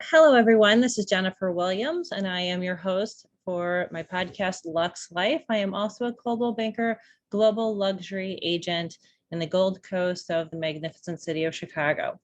Hello, everyone. This is Jennifer Williams, and I am your host for my podcast, Lux Life. I am also a Coldwell Banker Global Luxury Agent in the Gold Coast of the magnificent city of Chicago.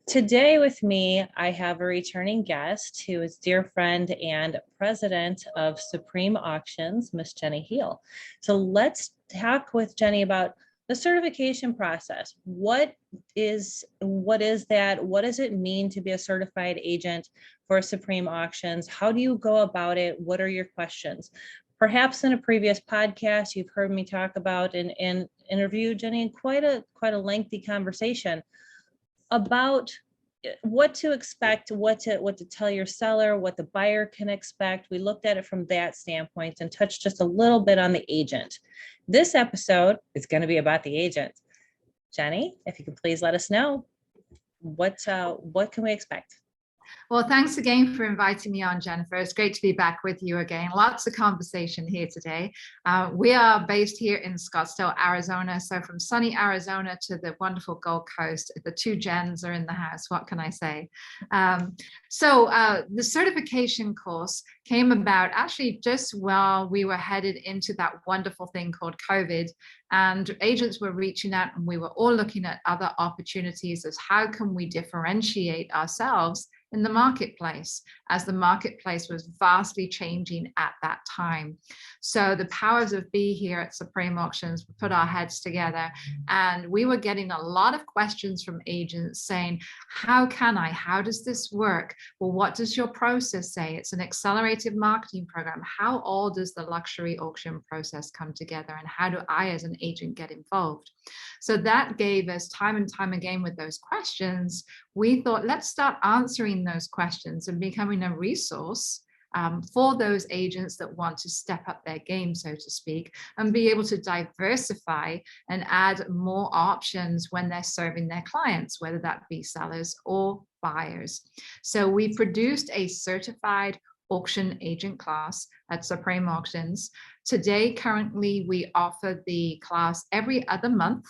Today with me, I have a returning guest who is dear friend and president of Supreme Auctions, Miss Jennie Heel. So let's talk with Jennie about the certification process. What is that? What does it mean to be a certified agent for Supreme Auctions? How do you go about it? What are your questions? Perhaps in a previous podcast, you've heard me talk about and interview Jennie in quite a lengthy conversation about what to expect, what to tell your seller, what the buyer can expect. We looked at it from that standpoint and touched just a little bit on the agent. This episode is going to be about the agent. Jennie, if you can please let us know what can we expect? Well, thanks again for inviting me on, Jennifer. It's great to be back with you again. Lots of conversation here today. We are based here in Scottsdale, Arizona. So from sunny Arizona to the wonderful Gold Coast, the two Jens are in the house. What can I say? The certification course came about actually just while we were headed into that wonderful thing called COVID. And agents were reaching out and we were all looking at other opportunities as how can we differentiate ourselves in the marketplace, as the marketplace was vastly changing at that time. So the powers of be here at Supreme Auctions, we put our heads together and we were getting a lot of questions from agents saying, how does this work? Well, what does your process say? It's an accelerated marketing program. How all does the luxury auction process come together? And how do I as an agent get involved? So that gave us time and time again with those questions. We thought, let's start answering those questions and becoming a resource for those agents that want to step up their game, so to speak, and be able to diversify and add more options when they're serving their clients, whether that be sellers or buyers. So we produced a certified auction agent class at Supreme Auctions. Today, currently, we offer the class every other month.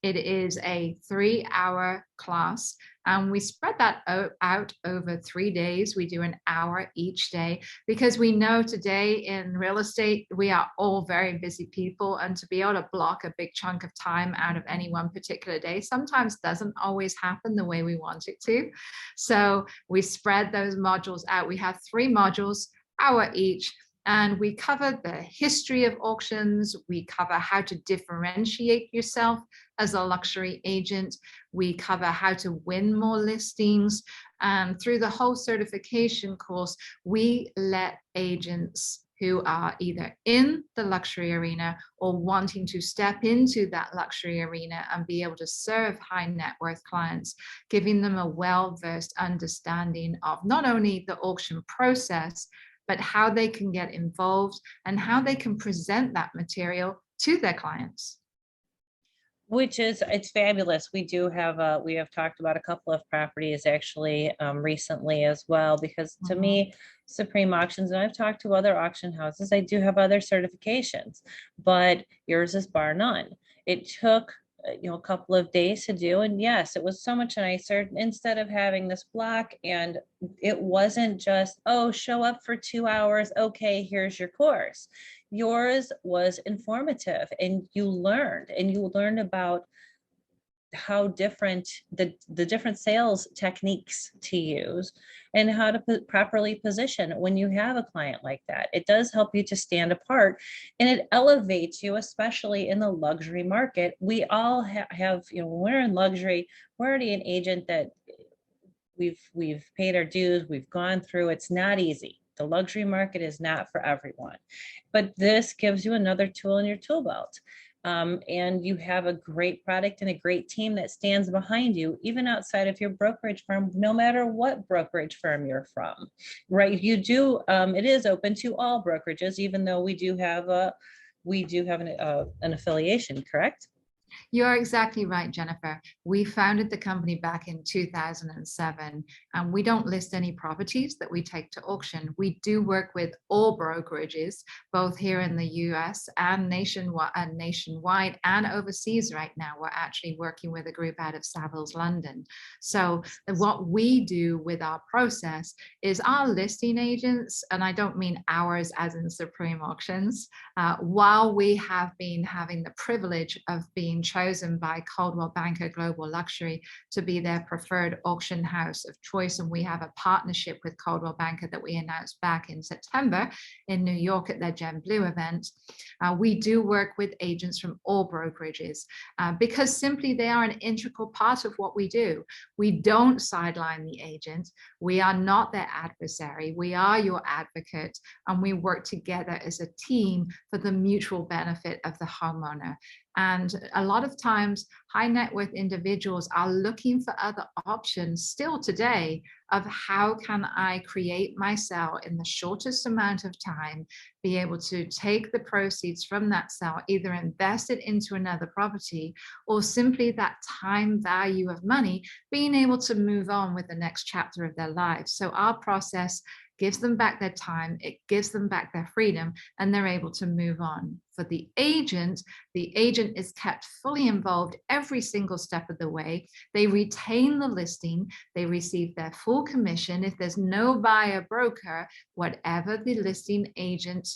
It is a 3-hour class, and we spread that out over 3 days. We do an hour each day because we know today in real estate, we are all very busy people, and to be able to block a big chunk of time out of any one particular day sometimes doesn't always happen the way we want it to. So we spread those modules out. We have 3 modules, hour each. And we cover the history of auctions. We cover how to differentiate yourself as a luxury agent. We cover how to win more listings. And through the whole certification course, we let agents who are either in the luxury arena or wanting to step into that luxury arena and be able to serve high net worth clients, giving them a well-versed understanding of not only the auction process, but how they can get involved and how they can present that material to their clients. It's fabulous. We have talked about a couple of properties actually recently as well, because to me, Supreme Auctions, and I've talked to other auction houses, I do have other certifications, but yours is bar none. It took a couple of days to do, and yes, it was so much nicer instead of having this block, and it wasn't just, oh, show up for 2 hours, okay, here's your course. Yours was informative, and you learned about how different the different sales techniques to use and how to properly position when you have a client like that. It does help you to stand apart, and it elevates you, especially in the luxury market. We all have, when we're in luxury, we're already an agent that we've paid our dues, we've gone through. It's not easy. The luxury market is not for everyone, but this gives you another tool in your tool belt. And you have a great product and a great team that stands behind you, even outside of your brokerage firm, no matter what brokerage firm you're from, right? It is open to all brokerages, even though we do have an affiliation, correct? You're exactly right, Jennifer. We founded the company back in 2007, and we don't list any properties that we take to auction. We do work with all brokerages, both here in the US and nationwide and overseas right now. We're actually working with a group out of Savills, London. So what we do with our process is our listing agents, and I don't mean ours as in Supreme Auctions, while we have been having the privilege of being chosen by Coldwell Banker Global Luxury to be their preferred auction house of choice. And we have a partnership with Coldwell Banker that we announced back in September in New York at their Gen Blue event. We do work with agents from all brokerages because simply they are an integral part of what we do. We don't sideline the agent. We are not their adversary. We are your advocate, and we work together as a team for the mutual benefit of the homeowner. And a lot of times, high net worth individuals are looking for other options still today of how can I create my sale in the shortest amount of time, be able to take the proceeds from that sale, either invest it into another property, or simply that time value of money, being able to move on with the next chapter of their lives. So our process gives them back their time, it gives them back their freedom, and they're able to move on. For the agent is kept fully involved every single step of the way. They retain the listing, they receive their full commission. If there's no buyer broker, whatever the listing agent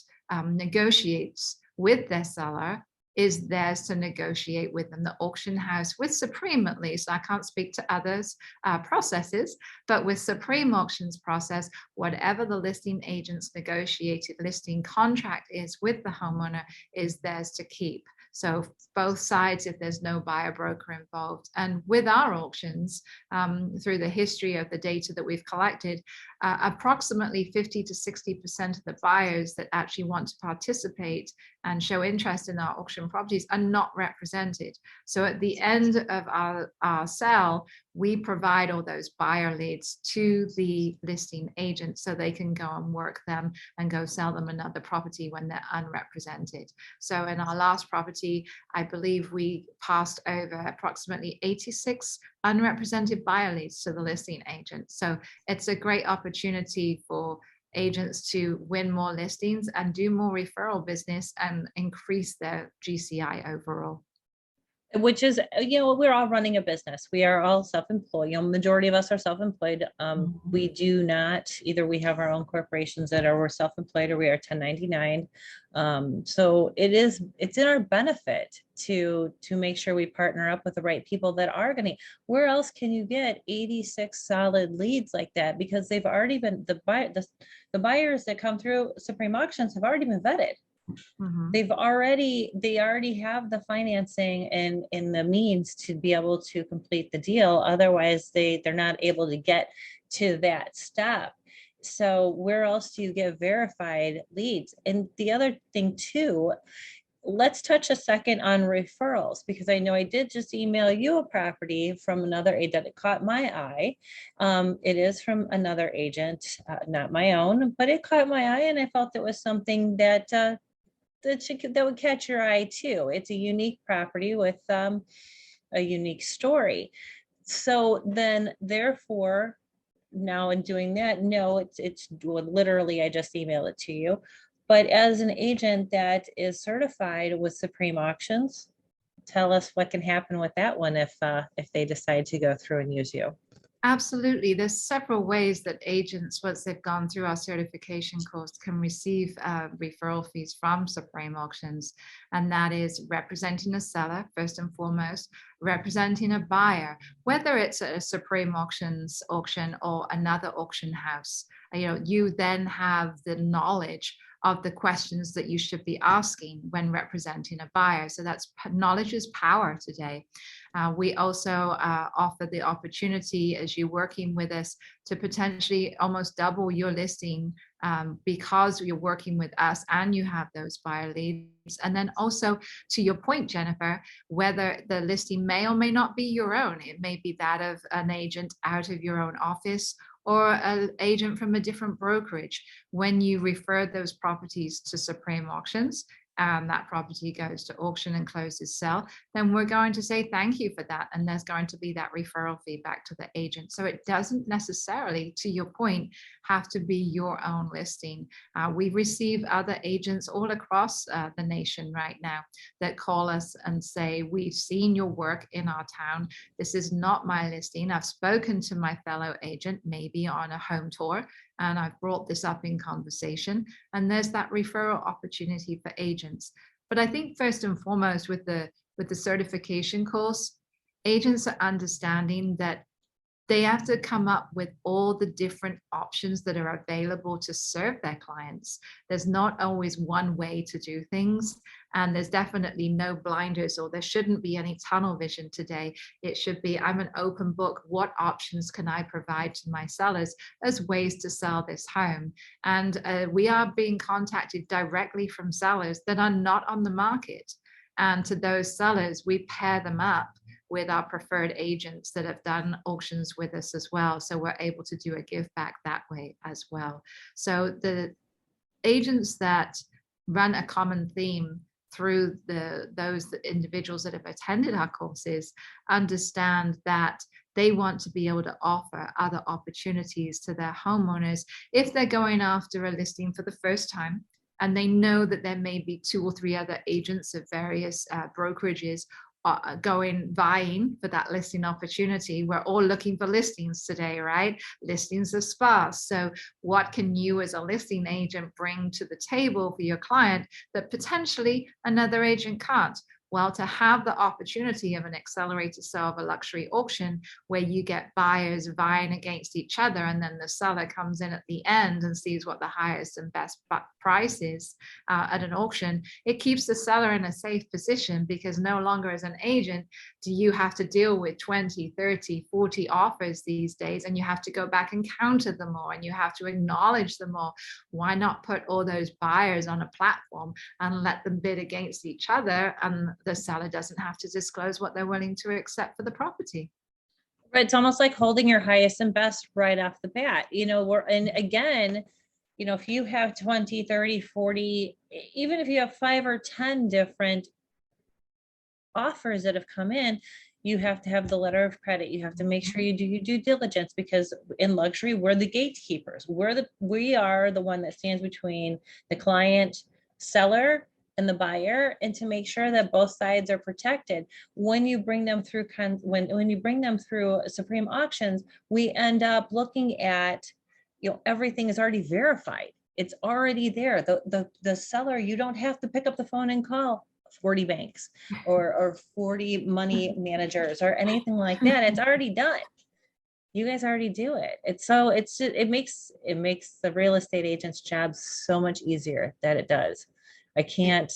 negotiates with their seller is theirs to negotiate with them. The auction house, with Supreme at least, I can't speak to others' processes, but with Supreme Auctions process, whatever the listing agent's negotiated listing contract is with the homeowner is theirs to keep. So both sides, if there's no buyer broker involved. And with our auctions, through the history of the data that we've collected, approximately 50 to 60% of the buyers that actually want to participate and show interest in our auction properties are not represented. So at the end of our sale, we provide all those buyer leads to the listing agent so they can go and work them and go sell them another property when they're unrepresented. So in our last property, I believe we passed over approximately 86 unrepresented buyer leads to the listing agent. So it's a great opportunity for agents to win more listings and do more referral business and increase their GCI overall. Which is, we're all running a business. We are all self-employed. Majority of us are self-employed. We do not, either we have our own corporations that are, we're self-employed, or we are 1099. So it's in our benefit to make sure we partner up with the right people that are going to, where else can you get 86 solid leads like that? Because they've already been, the buyers that come through Supreme Auctions have already been vetted. Mm-hmm. They already have the financing and the means to be able to complete the deal. Otherwise, they're not able to get to that step. So where else do you get verified leads? And the other thing too, let's touch a second on referrals, because I know I did just email you a property from another agent that caught my eye. It is from another agent, not my own, but it caught my eye, and I felt it was something that would catch your eye too. It's a unique property with a unique story. So then, therefore, now in doing that, no, it's literally, I just emailed it to you. But as an agent that is certified with Supreme Auctions, tell us what can happen with that one if they decide to go through and use you. Absolutely. There's several ways that agents, once they've gone through our certification course, can receive referral fees from Supreme Auctions. And that is representing a seller, first and foremost, representing a buyer, whether it's a Supreme Auctions auction or another auction house. You then have the knowledge of the questions that you should be asking when representing a buyer. So that's knowledge is power today. We also offer the opportunity, as you're working with us, to potentially almost double your listing because you're working with us and you have those buyer leads. And then also, to your point, Jennifer, whether the listing may or may not be your own. It may be that of an agent out of your own office or an agent from a different brokerage. When you refer those properties to Supreme Auctions, and that property goes to auction and closes sell, then we're going to say thank you for that. And there's going to be that referral feedback to the agent. So it doesn't necessarily, to your point, have to be your own listing. We receive other agents all across the nation right now that call us and say, we've seen your work in our town. This is not my listing. I've spoken to my fellow agent, maybe on a home tour, and I've brought this up in conversation. And there's that referral opportunity for agents. But I think first and foremost with the certification course, agents are understanding that they have to come up with all the different options that are available to serve their clients. There's not always one way to do things, and there's definitely no blinders, or there shouldn't be any tunnel vision today. It should be, I'm an open book. What options can I provide to my sellers as ways to sell this home? And we are being contacted directly from sellers that are not on the market. And to those sellers, we pair them up with our preferred agents that have done auctions with us as well. So we're able to do a give back that way as well. So the agents that run a common theme through those individuals that have attended our courses understand that they want to be able to offer other opportunities to their homeowners if they're going after a listing for the first time, and they know that there may be 2 or 3 other agents of various brokerages vying for that listing opportunity. We're all looking for listings today, right? Listings are sparse. So what can you as a listing agent bring to the table for your client that potentially another agent can't? Well, to have the opportunity of an accelerated sale of a luxury auction where you get buyers vying against each other, and then the seller comes in at the end and sees what the highest and best price is at an auction, it keeps the seller in a safe position, because no longer as an agent do you have to deal with 20, 30, 40 offers these days, and you have to go back and counter them all, and you have to acknowledge them all. Why not put all those buyers on a platform and let them bid against each other, and the seller doesn't have to disclose what they're willing to accept for the property? It's almost like holding your highest and best right off the bat. And again, if you have 20, 30, 40, even if you have 5 or 10 different offers that have come in, you have to have the letter of credit. You have to make sure you do your due diligence, because in luxury, we're the gatekeepers. We are the one that stands between the client, seller, and the buyer, and to make sure that both sides are protected. When you bring them through when you bring them through Supreme Auctions, we end up looking at, everything is already verified. It's already there. The seller, you don't have to pick up the phone and call 40 banks or 40 money managers or anything like that. It's already done. You guys already do it. It makes the real estate agent's job so much easier that it does. I can't.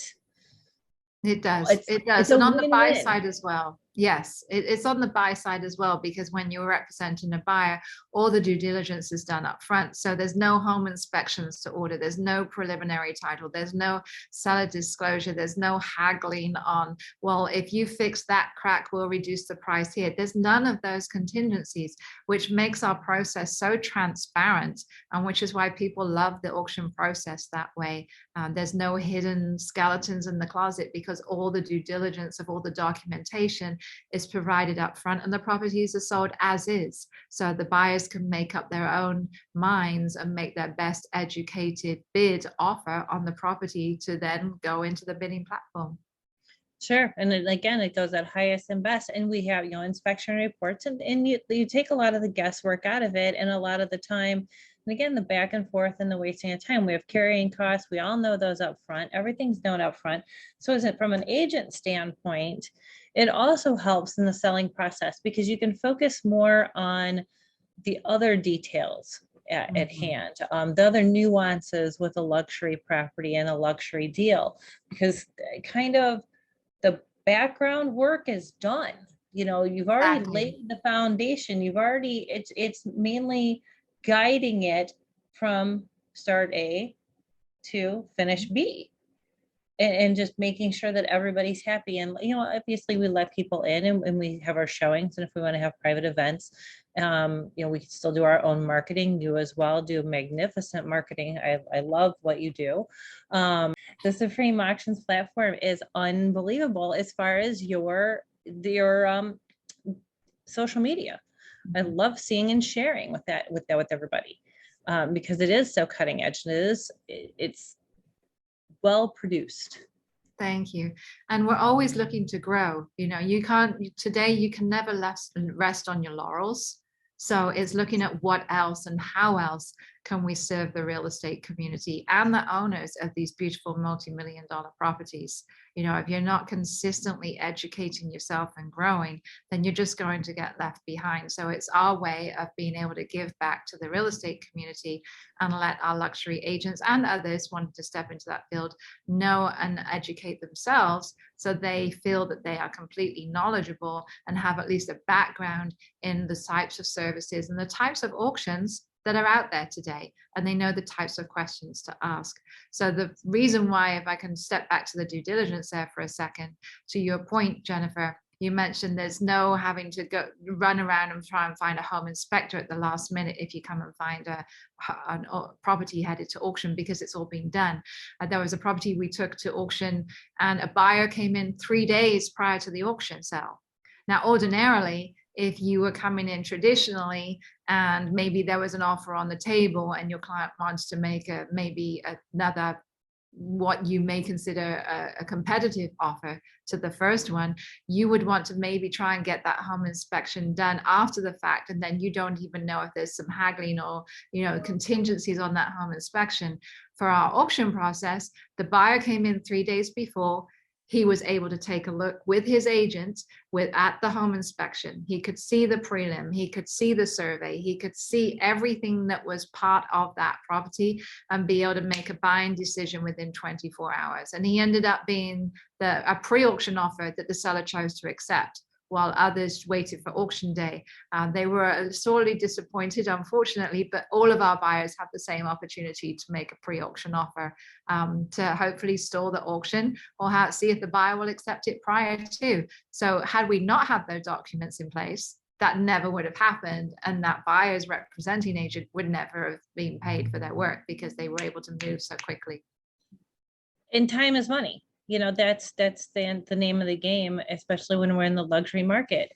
It does. It It's does. a And on the buy win-win. side as well. Yes, it's on the buy side as well, because when you're representing a buyer, all the due diligence is done up front. So there's no home inspections to order. There's no preliminary title. There's no seller disclosure. There's no haggling on, well, if you fix that crack, we'll reduce the price here. There's none of those contingencies, which makes our process so transparent, and which is why people love the auction process that way. There's no hidden skeletons in the closet, because all the due diligence of all the documentation is provided up front, and the properties are sold as is. So the buyers can make up their own minds and make their best educated bid offer on the property to then go into the bidding platform. Sure. And then again, it goes at highest and best. And we have, inspection reports, and you take a lot of the guesswork out of it, and a lot of the time, and again, the back and forth and the wasting of time. We have carrying costs. We all know those up front. Everything's known up front. So is it from an agent standpoint, it also helps in the selling process, because you can focus more on the other details at hand, the other nuances with a luxury property and a luxury deal, because kind of the background work is done. You've already laid the foundation. It's mainly guiding it from start A to finish B. and just making sure that everybody's happy. And, obviously we let people in, and we have our showings. And if we want to have private events, we can still do our own marketing. You as well do magnificent marketing. I love what you do. The Supreme Auctions platform is unbelievable as far as your social media. I love seeing and sharing with everybody, because it is so cutting edge, and it's well produced. Thank you. And we're always looking to grow. You can never rest on your laurels. So it's looking at what else and how else can we serve the real estate community and the owners of these beautiful multi-million-dollar properties. If you're not consistently educating yourself and growing, then you're just going to get left behind. So it's our way of being able to give back to the real estate community and let our luxury agents and others wanting to step into that field know and educate themselves, so they feel that they are completely knowledgeable and have at least a background in the types of services and the types of auctions that are out there today, and they know the types of questions to ask. So the reason why, if I can step back to the due diligence there for a second, to your point, Jennifer, you mentioned there's no having to run around and try and find a home inspector at the last minute if you come and find a property headed to auction, because it's all been done. There was a property we took to auction, and a buyer came in 3 days prior to the auction sale. Now, ordinarily, if you were coming in traditionally and maybe there was an offer on the table and your client wants to make maybe another, what you may consider a competitive offer to the first one, you would want to maybe try and get that home inspection done after the fact, and then you don't even know if there's some haggling or contingencies on that home inspection. For our auction process, the buyer came in 3 days before. He was able to take a look with his agent at the home inspection. He could see the prelim, he could see the survey, he could see everything that was part of that property and be able to make a buying decision within 24 hours. And he ended up being a pre-auction offer that the seller chose to accept, while others waited for auction day. They were sorely disappointed, unfortunately, but all of our buyers have the same opportunity to make a pre-auction offer to hopefully stall the auction or see if the buyer will accept it prior to. So had we not had those documents in place, that never would have happened, and that buyer's representing agent would never have been paid for their work because they were able to move so quickly. And time is money. That's the name of the game, especially when we're in the luxury market.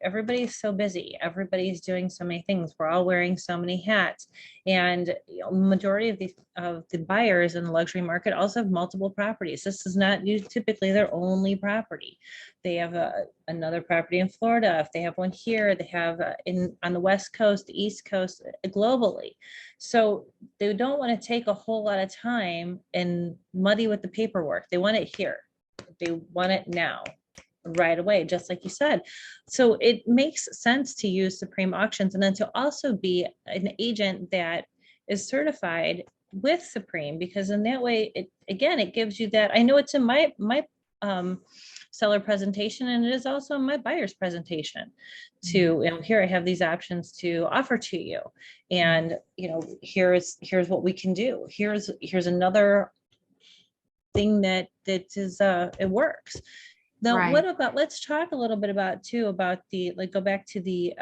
Everybody's so busy. Everybody's doing so many things. We're all wearing so many hats. And majority of the buyers in the luxury market also have multiple properties. This is not typically their only property. They have another property in Florida. If they have one here, they have on the West Coast, the East Coast, globally. So they don't want to take a whole lot of time and muddy with the paperwork. They want it here. They want it now, right away, just like you said. So it makes sense to use Supreme Auctions, and then to also be an agent that is certified with Supreme, because in that way, it gives you that. I know it's in my seller presentation, and it is also in my buyer's presentation to, here I have these options to offer to you, and here's what we can do. Here's another thing that is it works. Now, Right. what about, let's talk a little bit about go back to the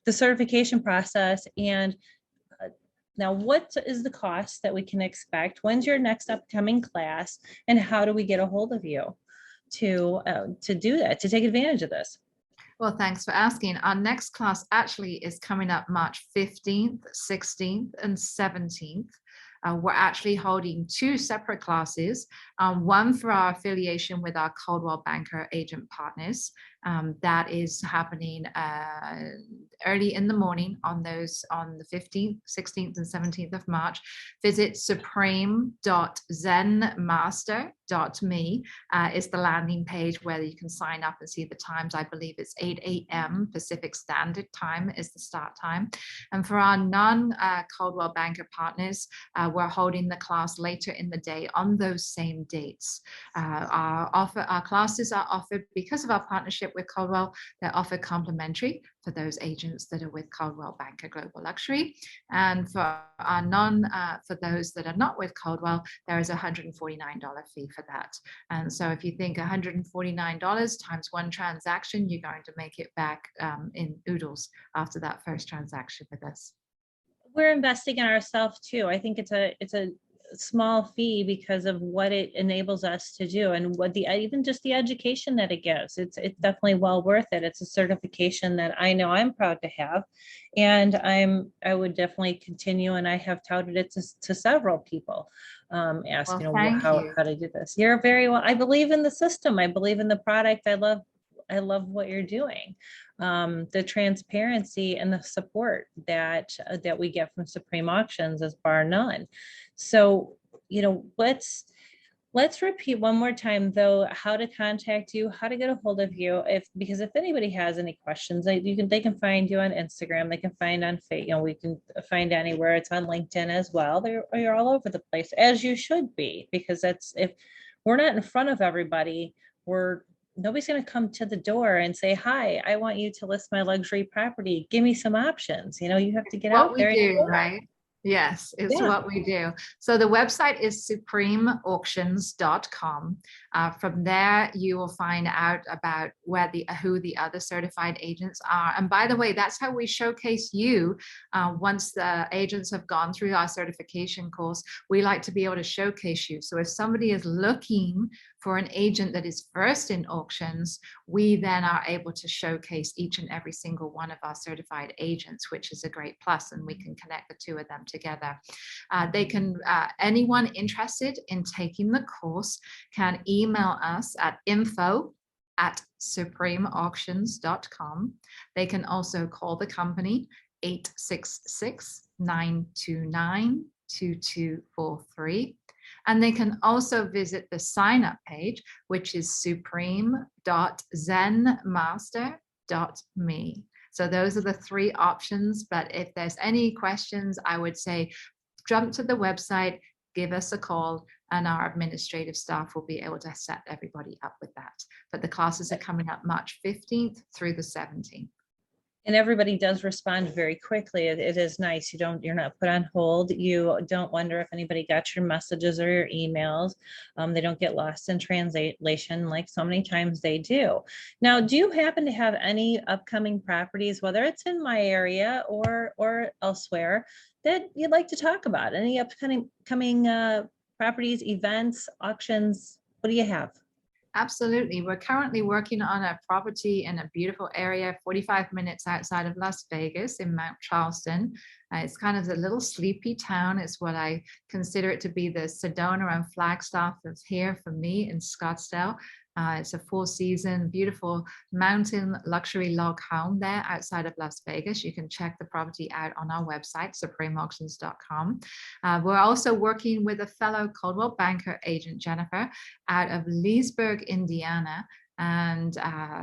certification process. And now, what is the cost that we can expect? When's your next upcoming class? And how do we get a hold of you to do that, to take advantage of this? Well, thanks for asking. Our next class actually is coming up March 15th, 16th, and 17th. We're actually holding 2 separate classes, one for our affiliation with our Coldwell Banker agent partners. That is happening early in the morning on the 15th, 16th, and 17th of March. Visit supreme.zenmaster.me is the landing page where you can sign up and see the times. I believe it's 8 a.m. Pacific Standard Time is the start time. And for our non-Coldwell Banker partners, we're holding the class later in the day on those same dates. Our classes are offered because of our partnership with Coldwell, they're offered complimentary for those agents that are with Coldwell Banker Global Luxury. And for for those that are not with Coldwell, there is a $149 fee for that. And so if you think $149 times one transaction, you're going to make it back in oodles after that first transaction with us. We're investing in ourselves too. I think it's a small fee because of what it enables us to do and what even just the education that it gives. It's definitely well worth it. It's a certification that I know I'm proud to have, and I would definitely continue, and I have touted it to several people, asking how to do this. You're very well. I believe in the system. I believe in the product. I love what you're doing. The transparency and the support that we get from Supreme Auctions is bar none. So, let's repeat one more time though, how to contact you, how to get a hold of you, because if anybody has any questions, they can find you on Instagram, they can find on Facebook, we can find anywhere. It's on LinkedIn as well. You're all over the place, as you should be, because if we're not in front of everybody, nobody's going to come to the door and say, hi, I want you to list my luxury property. Give me some options. You have to get out there. Right? Yes, it's what we do. So the website is supremeauctions.com. From there, you will find out about who the other certified agents are. And by the way, that's how we showcase you. Once the agents have gone through our certification course, we like to be able to showcase you. So if somebody is looking for an agent that is versed in auctions, we then are able to showcase each and every single one of our certified agents, which is a great plus, and we can connect the two of them together. Anyone interested in taking the course can email us at info@supremeauctions.com. They can also call the company 866-929-2243. And they can also visit the sign-up page, which is supreme.zenmaster.me. So those are the three options. But if there's any questions, I would say jump to the website, give us a call, and our administrative staff will be able to set everybody up with that. But the classes are coming up March 15th through the 17th. And everybody does respond very quickly. It is nice. You're not put on hold. You don't wonder if anybody got your messages or your emails. They don't get lost in translation like so many times they do. Now, do you happen to have any upcoming properties, whether it's in my area or elsewhere, that you'd like to talk about? Any upcoming properties, events, auctions? What do you have? Absolutely. We're currently working on a property in a beautiful area, 45 minutes outside of Las Vegas in Mount Charleston. It's kind of a little sleepy town. It's what I consider it to be the Sedona and Flagstaff of here for me in Scottsdale. It's a 4-season, beautiful mountain luxury log home there outside of Las Vegas. You can check the property out on our website, supremeauctions.com. We're also working with a fellow Coldwell Banker agent, Jennifer, out of Leesburg, Indiana. And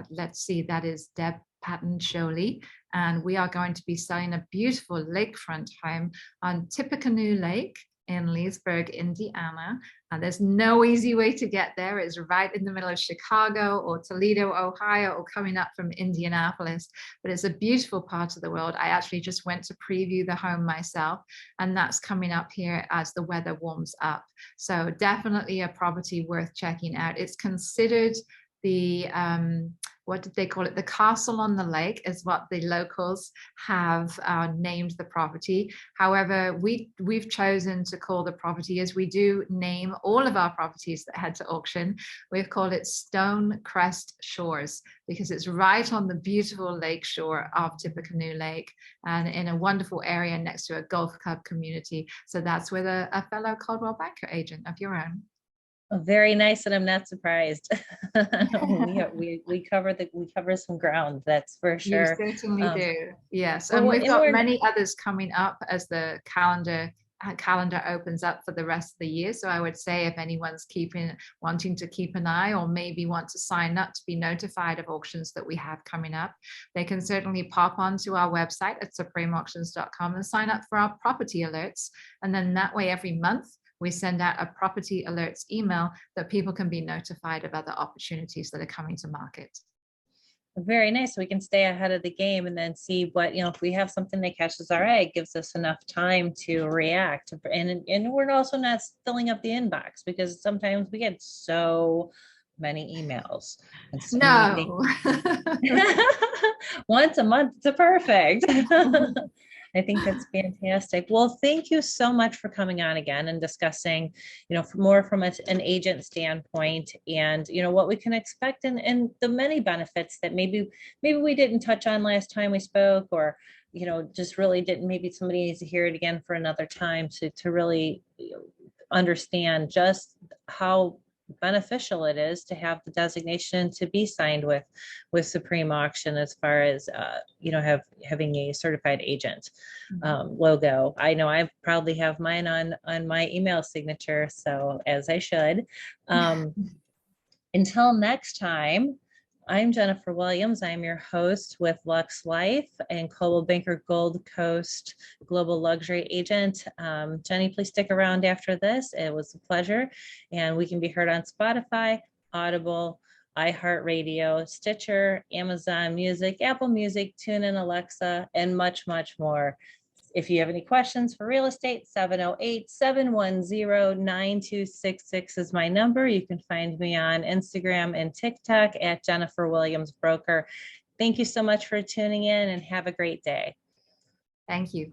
let's see, that is Deb Patton Sholey. And we are going to be selling a beautiful lakefront home on Tippecanoe Lake in Leesburg, Indiana. There's no easy way to get there. It's right in the middle of Chicago or Toledo, Ohio, or coming up from Indianapolis. But it's a beautiful part of the world. I actually just went to preview the home myself, and that's coming up here as the weather warms up. So definitely a property worth checking out. It's considered the what did they call it? The castle on the lake is what the locals have named the property. However, we've chosen to call the property, as we do name all of our properties that head to auction, we've called it Stonecrest Shores, because it's right on the beautiful lake shore of Tippecanoe Lake and in a wonderful area next to a golf club community. So that's with a fellow Coldwell Banker agent of your own. Very nice, and I'm not surprised. we cover some ground, that's for sure. You certainly do. Yes, and we've got many others coming up as the calendar opens up for the rest of the year. So I would say if anyone's wanting to keep an eye, or maybe want to sign up to be notified of auctions that we have coming up, they can certainly pop onto our website at supremeauctions.com and sign up for our property alerts. And then that way, every month, we send out a property alerts email that people can be notified of other opportunities that are coming to market. Very nice. We can stay ahead of the game and then see what, if we have something that catches our eye, it gives us enough time to react. And we're also not filling up the inbox because sometimes we get so many emails and so many things. No. Once a month, it's perfect. I think that's fantastic. Well, thank you so much for coming on again and discussing, more from an agent standpoint and, what we can expect and the many benefits that maybe we didn't touch on last time we spoke, or, just really didn't, maybe somebody needs to hear it again for another time to really understand just how beneficial it is to have the designation to be signed with Supreme Auction, as far as having a certified agent logo. I know I probably have mine on my email signature, so as I should. Until next time, I'm Jennifer Williams. I'm your host with Lux Life and Coldwell Banker Gold Coast Global Luxury Agent. Jennie, please stick around after this. It was a pleasure. And we can be heard on Spotify, Audible, iHeartRadio, Stitcher, Amazon Music, Apple Music, TuneIn, Alexa, and much, much more. If you have any questions for real estate, 708-710-9266 is my number. You can find me on Instagram and TikTok at Jennifer Williams Broker. Thank you so much for tuning in and have a great day. Thank you.